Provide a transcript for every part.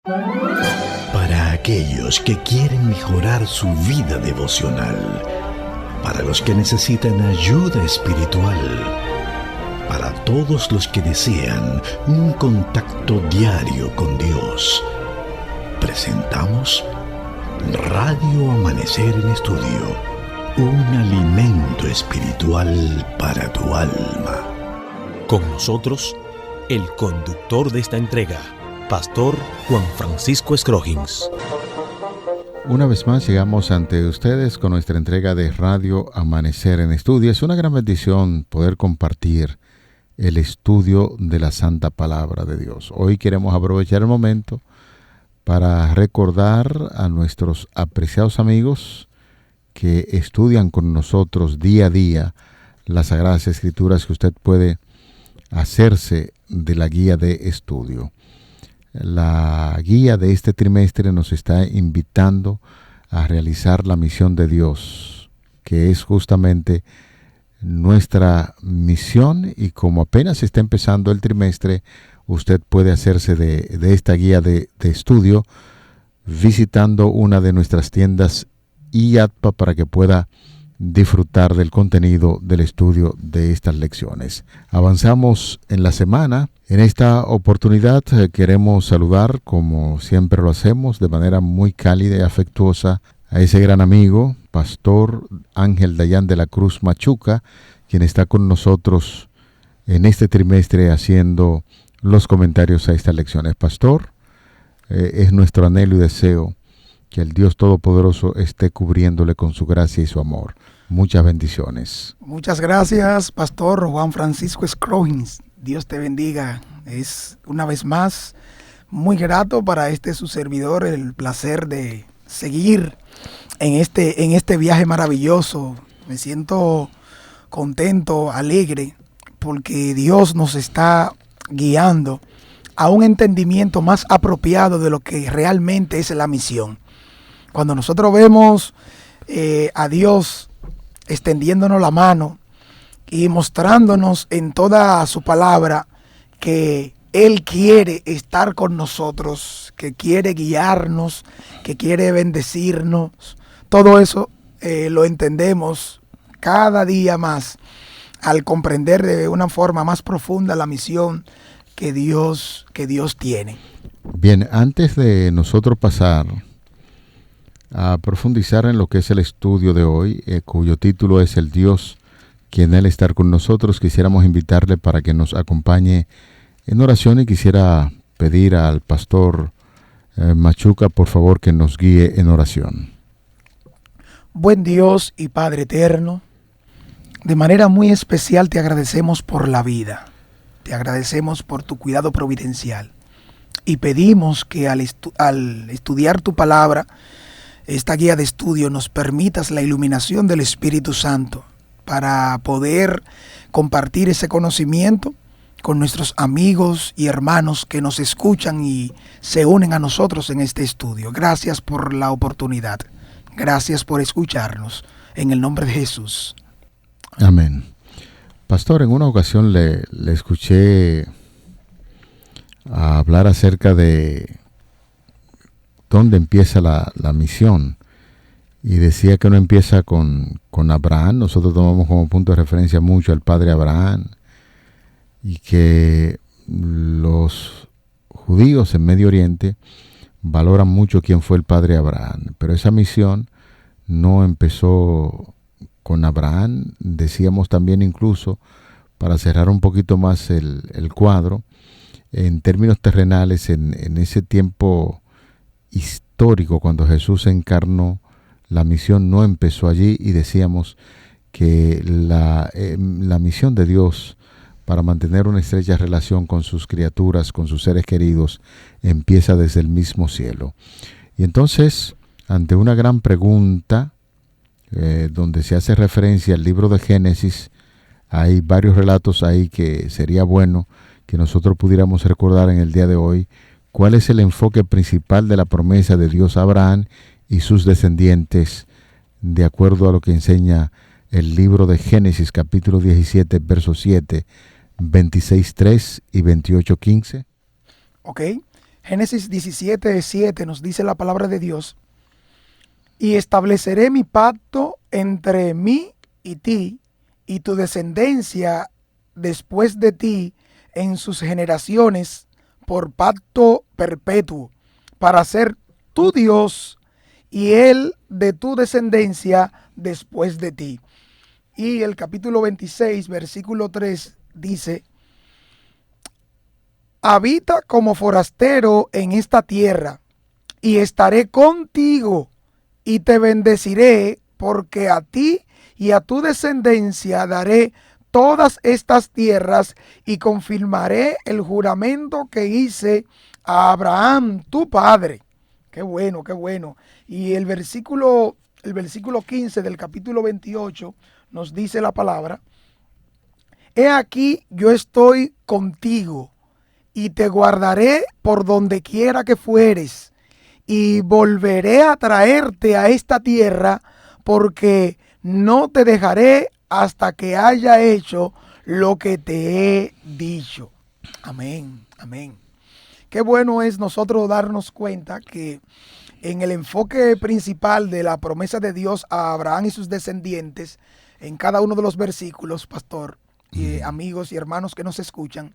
Para aquellos que quieren mejorar su vida devocional, para los que necesitan ayuda espiritual, para todos los que desean un contacto diario con Dios, presentamos Radio Amanecer en Estudio, un alimento espiritual para tu alma. Con nosotros, el conductor de esta entrega, Pastor Juan Francisco Scroggins. Una vez más llegamos ante ustedes con nuestra entrega de Radio Amanecer en Estudio. Es una gran bendición poder compartir el estudio de la Santa Palabra de Dios. Hoy queremos aprovechar el momento para recordar a nuestros apreciados amigos que estudian con nosotros día a día las Sagradas Escrituras, que usted puede hacerse de la guía de estudio. La guía de este trimestre nos está invitando a realizar la misión de Dios, que es justamente nuestra misión, y como apenas está empezando el trimestre, usted puede hacerse de esta guía de estudio visitando una de nuestras tiendas IATPA para que pueda disfrutar del contenido del estudio de estas lecciones. Avanzamos en la semana. En esta oportunidad queremos saludar, como siempre lo hacemos, de manera muy cálida y afectuosa, a ese gran amigo, Pastor Ángel Dayan de la Cruz Machuca, quien está con nosotros en este trimestre haciendo los comentarios a estas lecciones. Pastor, es nuestro anhelo y deseo que el Dios Todopoderoso esté cubriéndole con su gracia y su amor. Muchas bendiciones. Muchas gracias, Pastor Juan Francisco Scroggins. Dios te bendiga. Es una vez más muy grato para su servidor el placer de seguir en este viaje maravilloso. Me siento contento, alegre, porque Dios nos está guiando a un entendimiento más apropiado de lo que realmente es la misión. Cuando nosotros vemos a Dios extendiéndonos la mano y mostrándonos en toda su palabra que Él quiere estar con nosotros, que quiere guiarnos, que quiere bendecirnos, todo eso lo entendemos cada día más al comprender de una forma más profunda la misión que Dios tiene. Bien, antes de nosotros pasar a profundizar en lo que es el estudio de hoy, cuyo título es El Dios, quien Él estar con nosotros, quisiéramos invitarle para que nos acompañe en oración, y quisiera pedir al Pastor Machuca, por favor, que nos guíe en oración. Buen Dios y Padre eterno, de manera muy especial te agradecemos por la vida, te agradecemos por tu cuidado providencial, y pedimos que al estudiar tu palabra, esta guía de estudio, nos permitas la iluminación del Espíritu Santo para poder compartir ese conocimiento con nuestros amigos y hermanos que nos escuchan y se unen a nosotros en este estudio. Gracias por la oportunidad. Gracias por escucharnos. En el nombre de Jesús. Amén. Pastor, en una ocasión le escuché hablar acerca de dónde empieza la misión, y decía que no empieza con Abraham. Nosotros tomamos como punto de referencia mucho al padre Abraham, y que los judíos en Medio Oriente valoran mucho quién fue el padre Abraham, pero esa misión no empezó con Abraham. Decíamos también, incluso para cerrar un poquito más el cuadro, en términos terrenales, en ese tiempo histórico, cuando Jesús se encarnó, la misión no empezó allí, y decíamos que la misión de Dios para mantener una estrecha relación con sus criaturas, con sus seres queridos, empieza desde el mismo cielo. Y entonces, ante una gran pregunta, donde se hace referencia al libro de Génesis, hay varios relatos ahí que sería bueno que nosotros pudiéramos recordar en el día de hoy. ¿Cuál es el enfoque principal de la promesa de Dios a Abraham y sus descendientes, de acuerdo a lo que enseña el libro de Génesis, capítulo 17, versos 7, 26.3 y 28.15? Ok. Génesis 17:7 nos dice la palabra de Dios: y estableceré mi pacto entre mí y ti, y tu descendencia después de ti en sus generaciones, por pacto perpetuo, para ser tu Dios y él de tu descendencia después de ti. Y el capítulo 26, versículo 3 dice: habita como forastero en esta tierra, y estaré contigo, y te bendeciré, porque a ti y a tu descendencia daré todas estas tierras, y confirmaré el juramento que hice a Abraham, tu padre. Qué bueno, qué bueno. Y el versículo 15 del capítulo 28 nos dice la palabra: he aquí yo estoy contigo, y te guardaré por donde quiera que fueres, y volveré a traerte a esta tierra, porque no te dejaré hasta que haya hecho lo que te he dicho. Amén, amén. Qué bueno es nosotros darnos cuenta que en el enfoque principal de la promesa de Dios a Abraham y sus descendientes, en cada uno de los versículos, pastor, y amigos y hermanos que nos escuchan,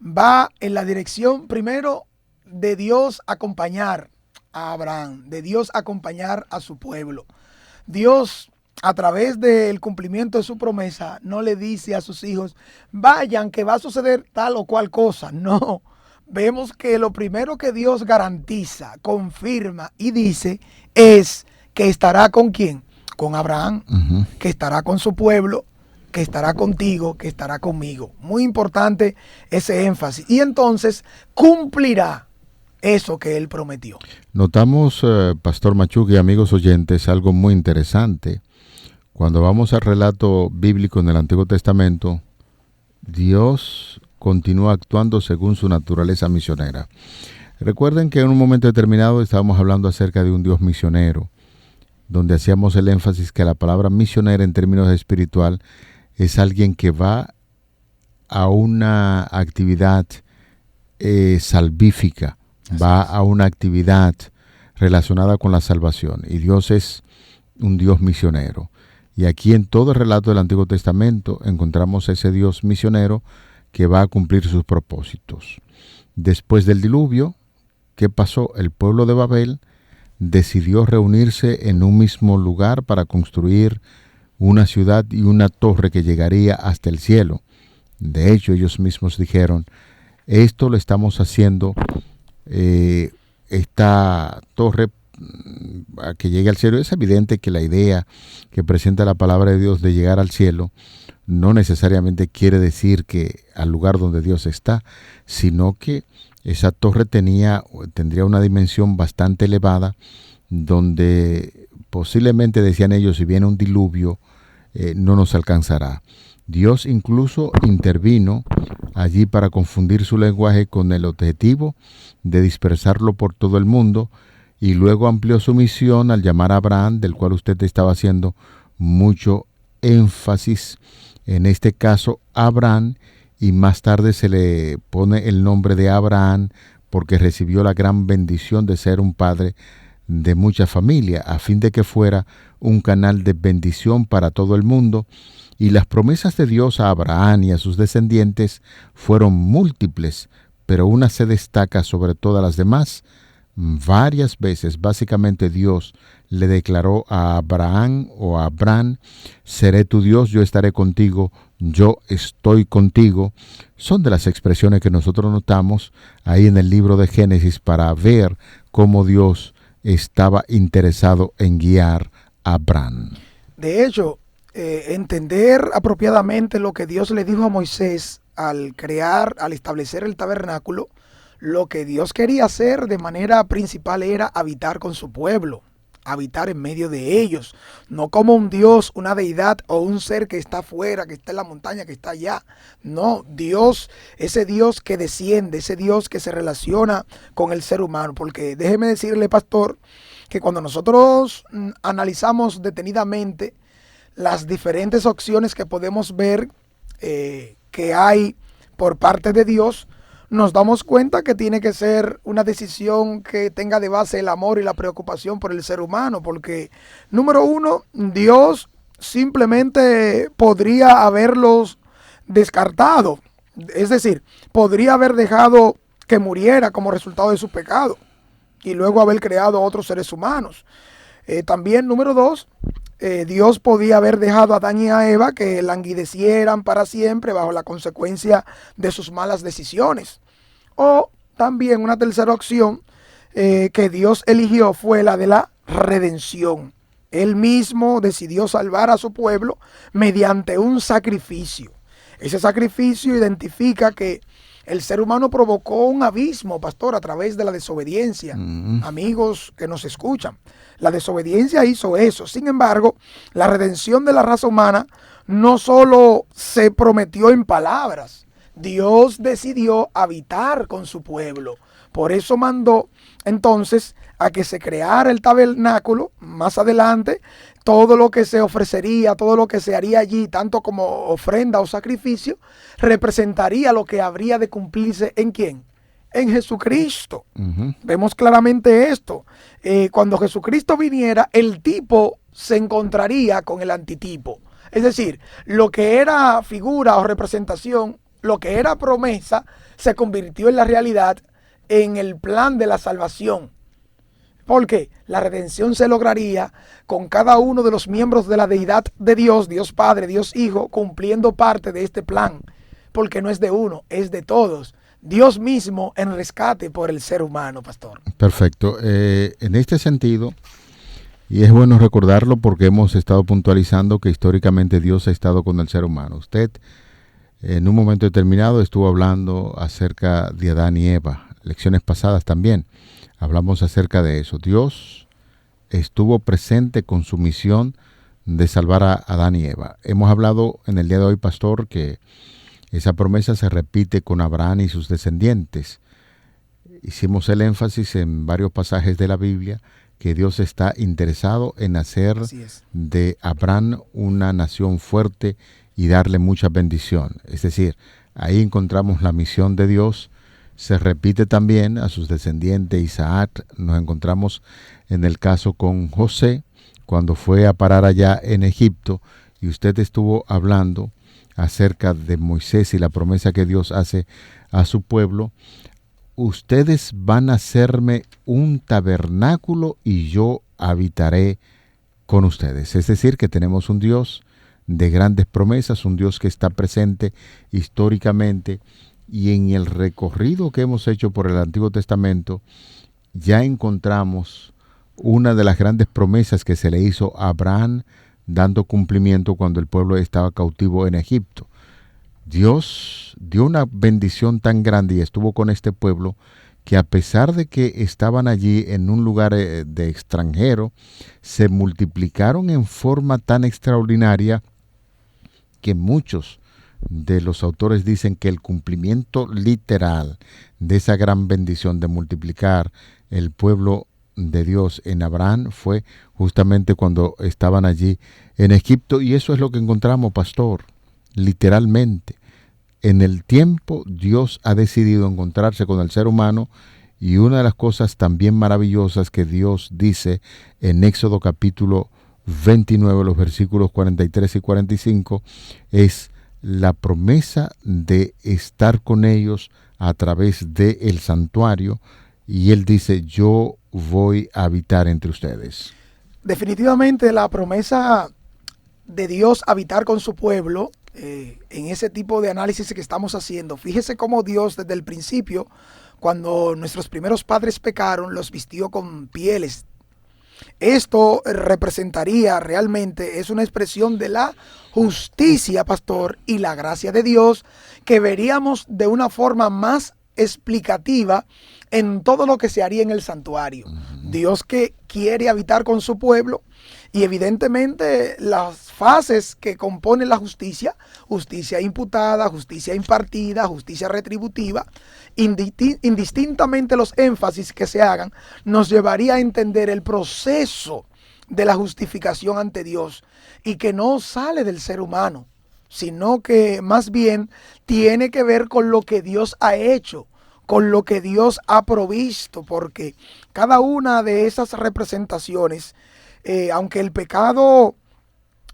va en la dirección primero de Dios acompañar a Abraham, de Dios acompañar a su pueblo. Dios, a través del cumplimiento de su promesa, no le dice a sus hijos: vayan, que va a suceder tal o cual cosa. No, vemos que lo primero que Dios garantiza, confirma y dice es que estará con ¿quién? Con Abraham, que estará con su pueblo, que estará contigo, que estará conmigo. Muy importante ese énfasis. Y entonces cumplirá eso que él prometió. Notamos, Pastor Machuque y amigos oyentes, algo muy interesante. Cuando vamos al relato bíblico en el Antiguo Testamento, Dios continúa actuando según su naturaleza misionera. Recuerden que en un momento determinado estábamos hablando acerca de un Dios misionero, donde hacíamos el énfasis que la palabra misionera en términos espiritual es alguien que va a una actividad salvífica, va a una actividad relacionada con la salvación. Y Dios es un Dios misionero. Y aquí en todo el relato del Antiguo Testamento encontramos ese Dios misionero que va a cumplir sus propósitos. Después del diluvio, ¿qué pasó? El pueblo de Babel decidió reunirse en un mismo lugar para construir una ciudad y una torre que llegaría hasta el cielo. De hecho, ellos mismos dijeron: esto lo estamos haciendo, esta torre a que llegue al cielo. Es evidente que la idea que presenta la palabra de Dios de llegar al cielo no necesariamente quiere decir que al lugar donde Dios está, sino que esa torre tendría una dimensión bastante elevada, donde posiblemente, decían ellos, si viene un diluvio, no nos alcanzará. Dios incluso intervino allí para confundir su lenguaje con el objetivo de dispersarlo por todo el mundo, y luego amplió su misión al llamar a Abraham, del cual usted estaba haciendo mucho énfasis, en este caso Abraham, y más tarde se le pone el nombre de Abraham porque recibió la gran bendición de ser un padre de mucha familia, a fin de que fuera un canal de bendición para todo el mundo. Y las promesas de Dios a Abraham y a sus descendientes fueron múltiples, pero una se destaca sobre todas las demás. Varias veces, básicamente, Dios le declaró a Abraham o a Abraham: seré tu Dios, yo estaré contigo, yo estoy contigo. Son de las expresiones que nosotros notamos ahí en el libro de Génesis para ver cómo Dios estaba interesado en guiar a Abraham. De hecho, entender apropiadamente lo que Dios le dijo a Moisés al establecer el tabernáculo, lo que Dios quería hacer de manera principal era habitar con su pueblo, habitar en medio de ellos, no como un Dios, una deidad o un ser que está afuera, que está en la montaña, que está allá. No, Dios, ese Dios que desciende, ese Dios que se relaciona con el ser humano. Porque déjeme decirle, pastor, que cuando nosotros analizamos detenidamente las diferentes opciones que podemos ver que hay por parte de Dios, nos damos cuenta que tiene que ser una decisión que tenga de base el amor y la preocupación por el ser humano, porque, número uno, Dios simplemente podría haberlos descartado, es decir, podría haber dejado que muriera como resultado de su pecado y luego haber creado otros seres humanos. También, número dos, Dios podía haber dejado a Adán y a Eva que languidecieran para siempre bajo la consecuencia de sus malas decisiones. O también una tercera opción que Dios eligió fue la de la redención. Él mismo decidió salvar a su pueblo mediante un sacrificio. Ese sacrificio identifica que el ser humano provocó un abismo, pastor, a través de la desobediencia. Amigos que nos escuchan, la desobediencia hizo eso. Sin embargo, la redención de la raza humana no solo se prometió en palabras. Dios decidió habitar con su pueblo. Por eso mandó entonces a que se creara el tabernáculo. Más adelante, todo lo que se ofrecería, todo lo que se haría allí, tanto como ofrenda o sacrificio, representaría lo que habría de cumplirse ¿en quién? En Jesucristo. Vemos claramente esto. Cuando Jesucristo viniera, el tipo se encontraría con el antitipo. Es decir, lo que era figura o representación, lo que era promesa, se convirtió en la realidad en el plan de la salvación. Porque la redención se lograría con cada uno de los miembros de la deidad de Dios, Dios Padre, Dios Hijo, cumpliendo parte de este plan. Porque no es de uno, es de todos. Dios mismo en rescate por el ser humano, pastor. Perfecto. En este sentido, y es bueno recordarlo porque hemos estado puntualizando que históricamente Dios ha estado con el ser humano. Usted en un momento determinado estuvo hablando acerca de Adán y Eva. Lecciones pasadas también hablamos acerca de eso. Dios estuvo presente con su misión de salvar a Adán y Eva. Hemos hablado en el día de hoy, pastor, que esa promesa se repite con Abraham y sus descendientes. Hicimos el énfasis en varios pasajes de la Biblia que Dios está interesado en hacer de Abraham una nación fuerte y darle mucha bendición. Es decir, ahí encontramos la misión de Dios. Se repite también a sus descendientes Isaac. Nos encontramos en el caso con José, cuando fue a parar allá en Egipto, y usted estuvo hablando acerca de Moisés y la promesa que Dios hace a su pueblo. Ustedes van a hacerme un tabernáculo y yo habitaré con ustedes. Es decir, que tenemos un Dios de grandes promesas, un Dios que está presente históricamente, y en el recorrido que hemos hecho por el Antiguo Testamento ya encontramos una de las grandes promesas que se le hizo a Abraham, dando cumplimiento cuando el pueblo estaba cautivo en Egipto. Dios dio una bendición tan grande y estuvo con este pueblo que a pesar de que estaban allí en un lugar de extranjero, se multiplicaron en forma tan extraordinaria que muchos de los autores dicen que el cumplimiento literal de esa gran bendición de multiplicar el pueblo de Dios en Abraham fue justamente cuando estaban allí en Egipto. Y eso es lo que encontramos, pastor, literalmente. En el tiempo Dios ha decidido encontrarse con el ser humano, y una de las cosas también maravillosas que Dios dice en Éxodo capítulo 29, los versículos 43 y 45, es la promesa de estar con ellos a través del santuario, y Él dice: yo voy a habitar entre ustedes. Definitivamente la promesa de Dios habitar con su pueblo, en ese tipo de análisis que estamos haciendo, fíjese cómo Dios desde el principio, cuando nuestros primeros padres pecaron, los vistió con pieles. Esto representaría realmente, es una expresión de la justicia, pastor, y la gracia de Dios, que veríamos de una forma más explicativa en todo lo que se haría en el santuario. Dios que quiere habitar con su pueblo, y evidentemente las fases que componen la justicia, justicia imputada, justicia impartida, justicia retributiva, indistintamente los énfasis que se hagan, nos llevaría a entender el proceso de la justificación ante Dios, y que no sale del ser humano, sino que más bien tiene que ver con lo que Dios ha hecho, con lo que Dios ha provisto, porque cada una de esas representaciones, aunque el pecado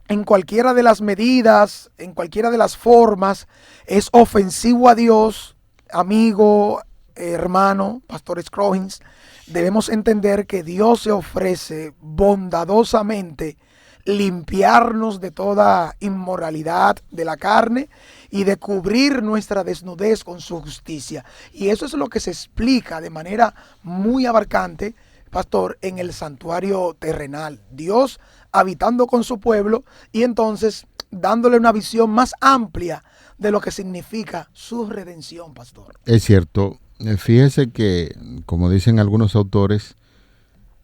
en cualquiera de las medidas, en cualquiera de las formas, es ofensivo a Dios, amigo, hermano, Pastor Scroggins, debemos entender que Dios se ofrece bondadosamente limpiarnos de toda inmoralidad de la carne y de cubrir nuestra desnudez con su justicia. Y eso es lo que se explica de manera muy abarcante, pastor, en el santuario terrenal. Dios habitando con su pueblo y entonces dándole una visión más amplia de lo que significa su redención, pastor. Es cierto. Fíjese que, como dicen algunos autores,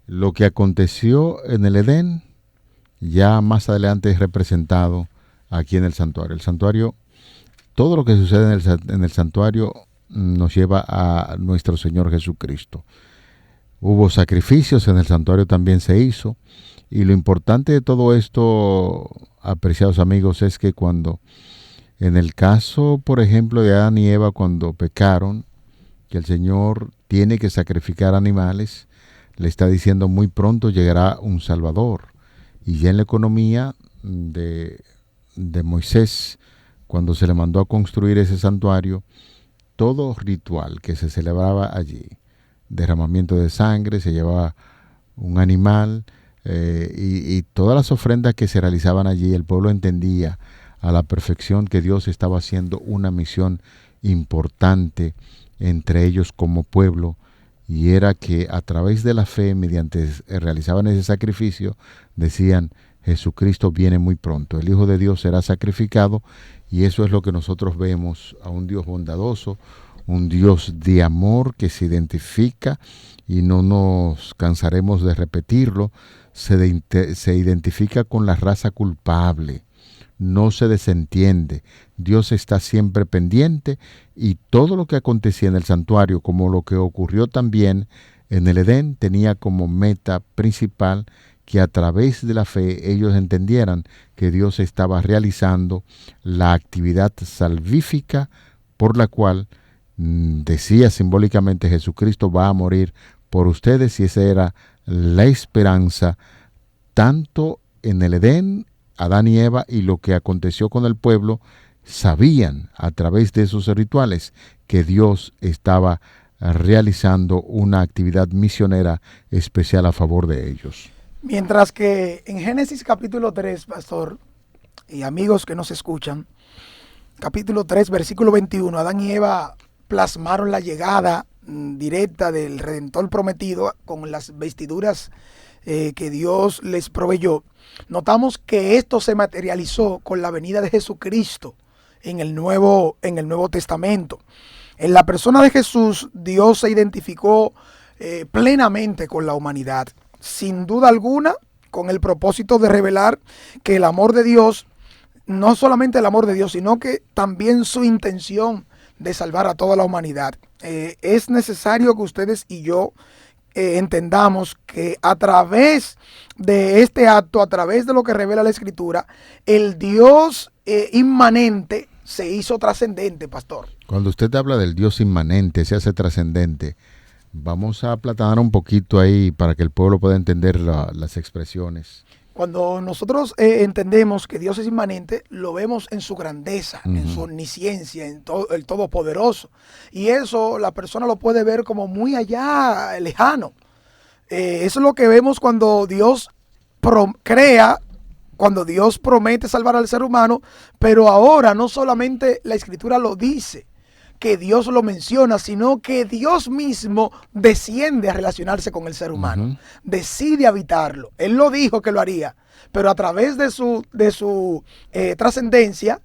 lo que aconteció en el Edén ya más adelante es representado aquí en el santuario. El santuario, todo lo que sucede en el santuario nos lleva a nuestro Señor Jesucristo. Hubo sacrificios, en el santuario también se hizo. Y lo importante de todo esto, apreciados amigos, es que cuando, en el caso, por ejemplo, de Adán y Eva, cuando pecaron, que el Señor tiene que sacrificar animales, le está diciendo muy pronto llegará un Salvador. Y ya en la economía de Moisés, cuando se le mandó a construir ese santuario, todo ritual que se celebraba allí, derramamiento de sangre, se llevaba un animal, y todas las ofrendas que se realizaban allí, el pueblo entendía a la perfección que Dios estaba haciendo una misión importante entre ellos como pueblo, y era que a través de la fe, mediante realizaban ese sacrificio, decían: Jesucristo viene muy pronto, el Hijo de Dios será sacrificado. Y eso es lo que nosotros vemos, a un Dios bondadoso, un Dios de amor que se identifica, y no nos cansaremos de repetirlo, se identifica con la raza culpable, no se desentiende. Dios está siempre pendiente, y todo lo que acontecía en el santuario, como lo que ocurrió también en el Edén, tenía como meta principal que a través de la fe ellos entendieran que Dios estaba realizando la actividad salvífica por la cual decía simbólicamente: Jesucristo va a morir por ustedes. Y esa era la esperanza, tanto en el Edén, Adán y Eva, y lo que aconteció con el pueblo. Sabían a través de esos rituales que Dios estaba realizando una actividad misionera especial a favor de ellos. Mientras que en Génesis capítulo 3, pastor, y amigos que nos escuchan, capítulo 3, versículo 21, Adán y Eva plasmaron la llegada directa del Redentor prometido con las vestiduras que Dios les proveyó. Notamos que esto se materializó con la venida de Jesucristo en el Nuevo Testamento. En la persona de Jesús, Dios se identificó plenamente con la humanidad, sin duda alguna, con el propósito de revelar que el amor de Dios, no solamente el amor de Dios, sino que también su intención de salvar a toda la humanidad. Es necesario que ustedes y yo entendamos que a través de este acto, a través de lo que revela la Escritura, el Dios inmanente se hizo trascendente, pastor. Cuando usted habla del Dios inmanente, se hace trascendente, vamos a aplatanar un poquito ahí para que el pueblo pueda entender las expresiones. Cuando nosotros entendemos que Dios es inmanente, lo vemos en su grandeza, en su omnisciencia, en el Todopoderoso. Y eso la persona lo puede ver como muy allá, lejano. Eso es lo que vemos cuando Dios crea, cuando Dios promete salvar al ser humano. Pero ahora no solamente la Escritura lo dice, que Dios lo menciona, sino que Dios mismo desciende a relacionarse con el ser humano, decide habitarlo. Él lo dijo que lo haría, pero a través de su trascendencia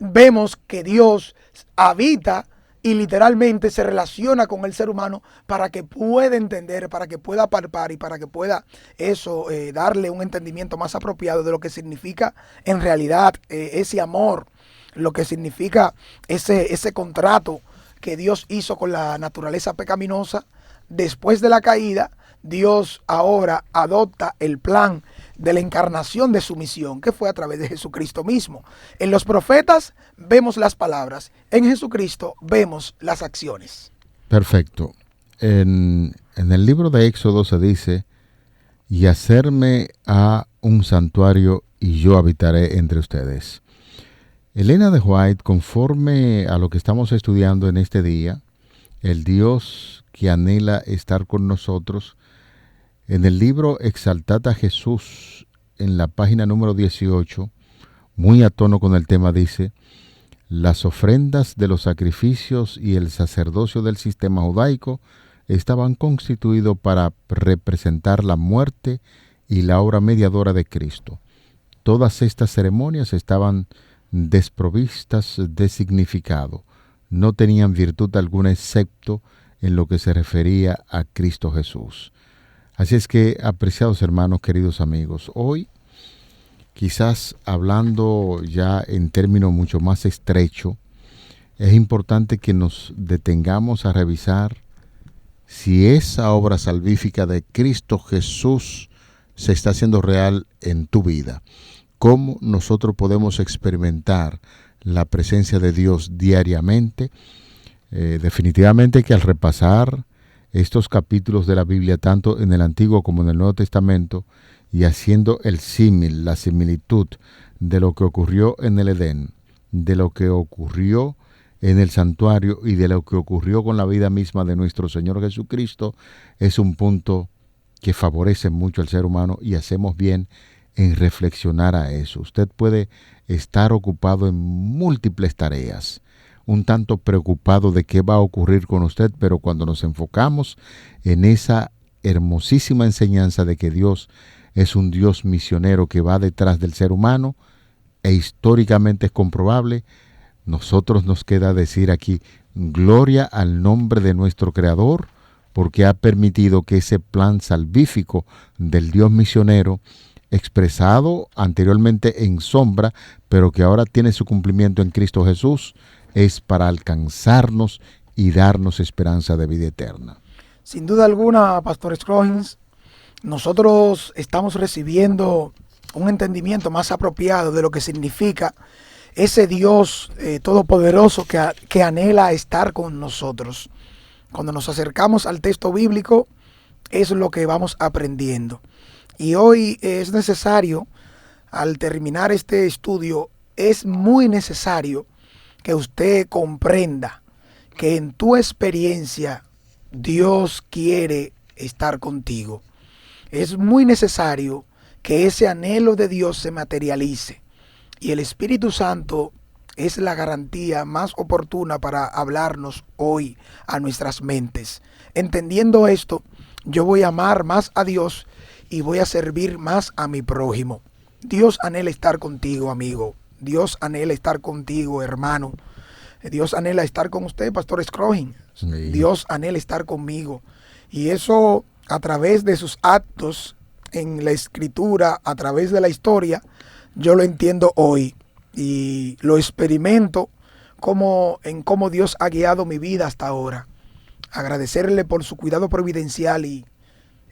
vemos que Dios habita y literalmente se relaciona con el ser humano para que pueda entender, para que pueda palpar y para que pueda darle un entendimiento más apropiado de lo que significa en realidad ese amor, lo que significa ese contrato que Dios hizo con la naturaleza pecaminosa. Después de la caída, Dios ahora adopta el plan de la encarnación de su misión, que fue a través de Jesucristo mismo. En los profetas vemos las palabras, en Jesucristo vemos las acciones. Perfecto. En el libro de Éxodo se dice, y hacerme a un santuario y yo habitaré entre ustedes. Elena de White, conforme a lo que estamos estudiando en este día, el Dios que anhela estar con nosotros, en el libro Exaltad a Jesús, en la página número 18, muy a tono con el tema, dice, las ofrendas de los sacrificios y el sacerdocio del sistema judaico estaban constituidos para representar la muerte y la obra mediadora de Cristo. Todas estas ceremonias estaban desprovistas de significado, no tenían virtud alguna excepto en lo que se refería a Cristo Jesús. Así es que, apreciados hermanos, queridos amigos, hoy, quizás hablando ya en términos mucho más estrechos, es importante que nos detengamos a revisar si esa obra salvífica de Cristo Jesús se está haciendo real en tu vida. Cómo nosotros podemos experimentar la presencia de Dios diariamente. Definitivamente que al repasar estos capítulos de la Biblia, tanto en el Antiguo como en el Nuevo Testamento, y haciendo el símil, la similitud de lo que ocurrió en el Edén, de lo que ocurrió en el santuario y de lo que ocurrió con la vida misma de nuestro Señor Jesucristo, es un punto que favorece mucho al ser humano y hacemos bien en reflexionar a eso. Usted puede estar ocupado en múltiples tareas, un tanto preocupado de qué va a ocurrir con usted, pero cuando nos enfocamos en esa hermosísima enseñanza de que Dios es un Dios misionero que va detrás del ser humano, e históricamente es comprobable, nosotros nos queda decir aquí, gloria al nombre de nuestro Creador, porque ha permitido que ese plan salvífico del Dios misionero, expresado anteriormente en sombra, pero que ahora tiene su cumplimiento en Cristo Jesús, es para alcanzarnos y darnos esperanza de vida eterna. Sin duda alguna, Pastor Scroggins, nosotros estamos recibiendo un entendimiento más apropiado de lo que significa ese Dios todopoderoso que anhela estar con nosotros. Cuando nos acercamos al texto bíblico, es lo que vamos aprendiendo. Y hoy es necesario, al terminar este estudio, es muy necesario que usted comprenda que en tu experiencia Dios quiere estar contigo. Es muy necesario que ese anhelo de Dios se materialice. Y el Espíritu Santo es la garantía más oportuna para hablarnos hoy a nuestras mentes. Entendiendo esto, yo voy a amar más a Dios y voy a servir más a mi prójimo. Dios anhela estar contigo, amigo. Dios anhela estar contigo, hermano. Dios anhela estar con usted, Pastor Scroggins. Sí. Dios anhela estar conmigo. Y eso a través de sus actos en la Escritura, a través de la historia, yo lo entiendo hoy. Y lo experimento en cómo Dios ha guiado mi vida hasta ahora. Agradecerle por su cuidado providencial, y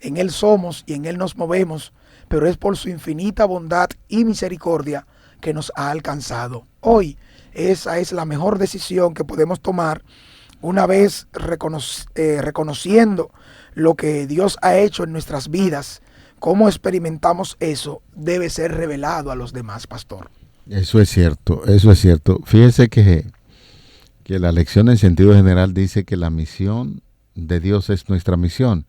en Él somos y en Él nos movemos, pero es por su infinita bondad y misericordia que nos ha alcanzado. Hoy esa es la mejor decisión que podemos tomar una vez reconociendo lo que Dios ha hecho en nuestras vidas. Cómo experimentamos eso debe ser revelado a los demás, pastor. Eso es cierto, eso es cierto. Fíjese que la lección en sentido general dice que la misión de Dios es nuestra misión.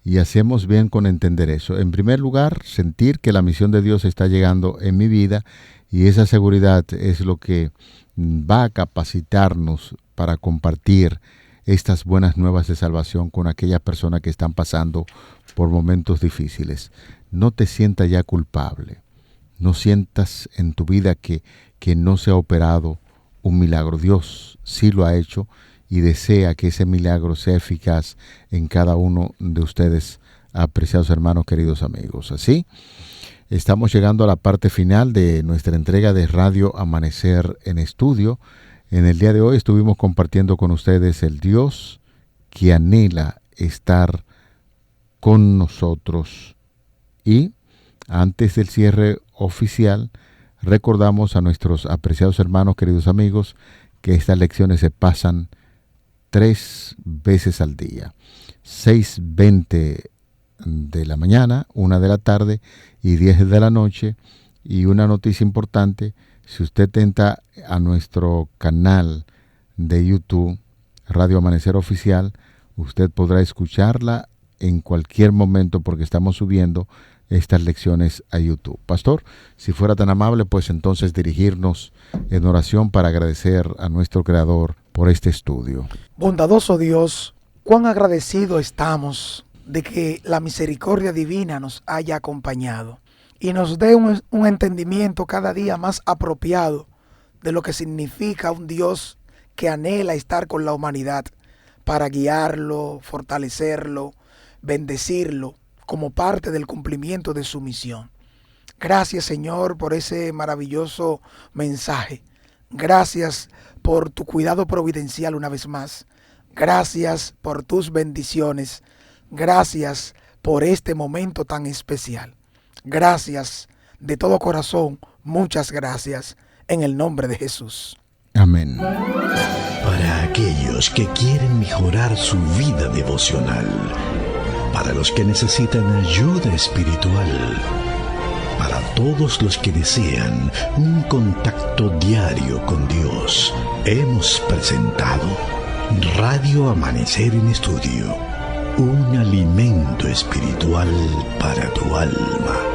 Y hacemos bien con entender eso. En primer lugar, sentir que la misión de Dios está llegando en mi vida, y esa seguridad es lo que va a capacitarnos para compartir estas buenas nuevas de salvación con aquellas personas que están pasando por momentos difíciles. No te sientas ya culpable. No sientas en tu vida que no se ha operado un milagro. Dios sí lo ha hecho y desea que ese milagro sea eficaz en cada uno de ustedes, apreciados hermanos, queridos amigos. Así, estamos llegando a la parte final de nuestra entrega de Radio Amanecer en Estudio. En el día de hoy estuvimos compartiendo con ustedes el Dios que anhela estar con nosotros. Y antes del cierre oficial, recordamos a nuestros apreciados hermanos, queridos amigos, que estas lecciones se pasan 3 veces al día. 6:20 de la mañana, 1 de la tarde y 10 de la noche. Y una noticia importante, si usted entra a nuestro canal de YouTube, Radio Amanecer Oficial, usted podrá escucharla en cualquier momento porque estamos subiendo estas lecciones a YouTube. Pastor, si fuera tan amable, pues entonces dirigirnos en oración para agradecer a nuestro Creador por este estudio. Bondadoso Dios, cuán agradecidos estamos de que la misericordia divina nos haya acompañado y nos dé un entendimiento cada día más apropiado de lo que significa un Dios que anhela estar con la humanidad para guiarlo, fortalecerlo, bendecirlo como parte del cumplimiento de su misión. Gracias, Señor, por ese maravilloso mensaje. Gracias por tu cuidado providencial una vez más. Gracias por tus bendiciones. Gracias por este momento tan especial. Gracias de todo corazón. Muchas gracias. En el nombre de Jesús. Amén. Para aquellos que quieren mejorar su vida devocional, para los que necesitan ayuda espiritual, para todos los que desean un contacto diario con Dios, hemos presentado Radio Amanecer en Estudio, un alimento espiritual para tu alma.